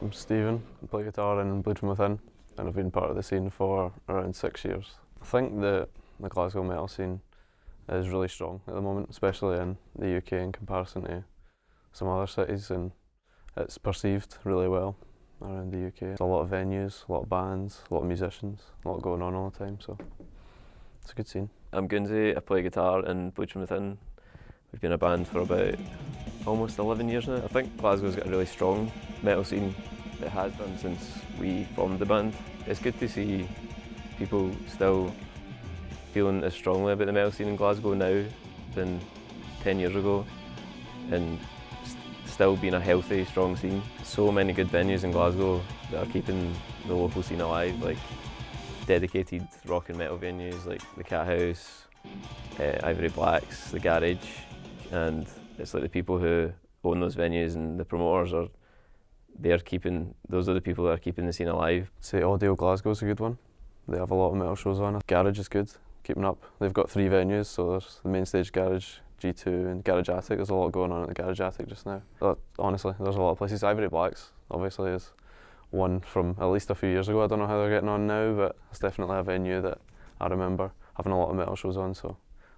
I'm Stephen, I play guitar in Bleed From Within, and I've been part of the scene for around 6 years. I think the Glasgow metal scene is really strong at the moment, especially in the UK in comparison to some other cities, and it's perceived really well around the UK. There's a lot of venues, a lot of bands, a lot of musicians, a lot going on all the time, so it's a good scene. I'm Gunsey, I play guitar in Bleed From Within. We've been a band for about almost 11 years now. I think Glasgow's got a really strong metal scene. It has done since we formed the band. It's good to see people still feeling as strongly about the metal scene in Glasgow now than 10 years ago, and still being a healthy, strong scene. So many good venues in Glasgow that are keeping the local scene alive, like dedicated rock and metal venues like the Cat House, Ivory Blacks, the Garage, and it's like the people who own those venues and the promoters are those are the people that are keeping the scene alive. Say Audio Glasgow's a good one. They have a lot of metal shows on. Garage is good, keeping up. They've got 3 venues, so there's the main stage Garage, G2 and Garage Attic. There's a lot going on at the Garage Attic just now. But honestly, there's a lot of places. Ivory Blacks obviously is one from at least a few years ago. I don't know how they're getting on now, but it's definitely a venue that I remember having a lot of metal shows on, so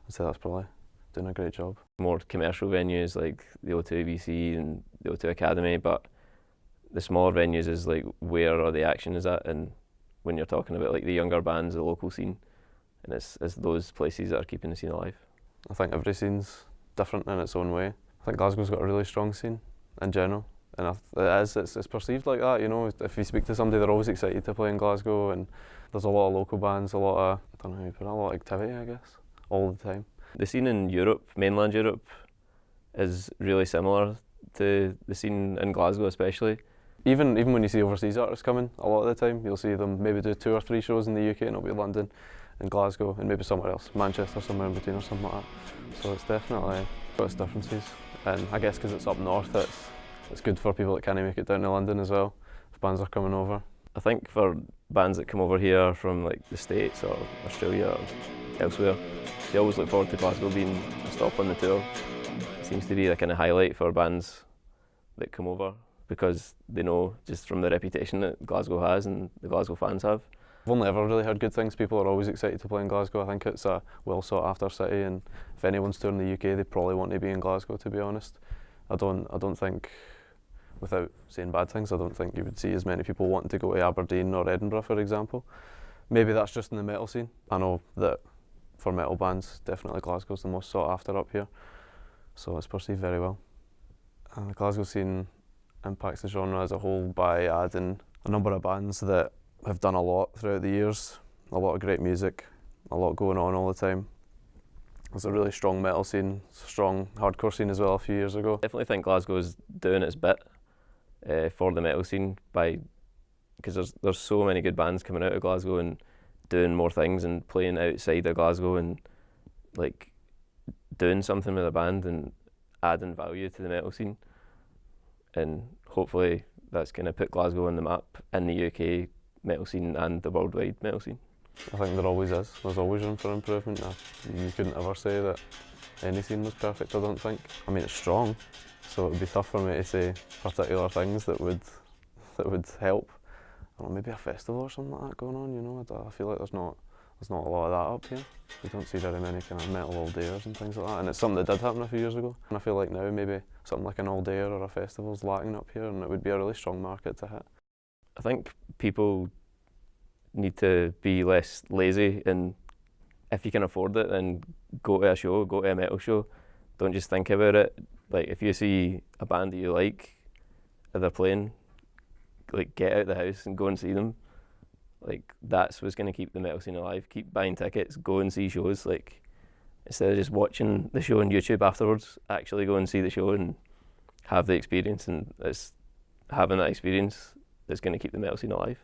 I'd say that's probably doing a great job. More commercial venues like the O2 ABC and the O2 Academy, but the smaller venues is like where all the action is at, and when you're talking about like the younger bands, the local scene, and it's those places that are keeping the scene alive. I think every scene's different in its own way. I think Glasgow's got a really strong scene in general, and it's perceived like that, you know. If you speak to somebody, they're always excited to play in Glasgow, and there's a lot of local bands, a lot of, I don't know how you put it, a lot of activity, I guess, all the time. The scene in Europe, mainland Europe, is really similar to the scene in Glasgow especially. Even when you see overseas artists coming, a lot of the time you'll see them maybe do 2 or 3 shows in the UK, and it'll be London and Glasgow and maybe somewhere else, Manchester, somewhere in between or something like that. So it's definitely got its differences, and I guess because it's up north, it's good for people that can't make it down to London as well, if bands are coming over. I think for bands that come over here from like the States or Australia or elsewhere, they always look forward to Glasgow being a stop on the tour. It seems to be the kind of highlight for bands that come over, because they know just from the reputation that Glasgow has and the Glasgow fans have. I've only ever really heard good things. People are always excited to play in Glasgow. I think it's a well sought after city, and if anyone's touring the UK, they probably want to be in Glasgow, to be honest. I don't think, without saying bad things, I don't think you would see as many people wanting to go to Aberdeen or Edinburgh, for example. Maybe that's just in the metal scene. I know that for metal bands, definitely Glasgow's the most sought after up here, so it's perceived very well. The Glasgow scene impacts the genre as a whole by adding a number of bands that have done a lot throughout the years, a lot of great music, a lot going on all the time. There's a really strong metal scene, strong hardcore scene as well a few years ago. Definitely think Glasgow's doing its bit for the metal scene, because there's so many good bands coming out of Glasgow and doing more things and playing outside of Glasgow and like doing something with a band and adding value to the metal scene. And hopefully that's going to put Glasgow on the map in the UK metal scene and the worldwide metal scene. I think there always is. There's always room for improvement. You couldn't ever say that any scene was perfect, I don't think. I mean, it's strong, so it would be tough for me to say particular things that would help. I don't know, maybe a festival or something like that going on, you know. I feel like there's not a lot of that up here. You don't see very many kind of metal all-dayers and things like that, and it's something that did happen a few years ago. And I feel like now maybe something like an all-dayer or a festival's lacking up here, and it would be a really strong market to hit. I think people need to be less lazy, and if you can afford it, then go to a show, go to a metal show. Don't just think about it. Like, if you see a band that you like, if they're playing, like, get out of the house and go and see them. Like, that's what's going to keep the metal scene alive. Keep buying tickets, go and see shows. Like, instead of just watching the show on YouTube afterwards, actually go and see the show and have the experience. And it's having that experience that's going to keep the metal scene alive.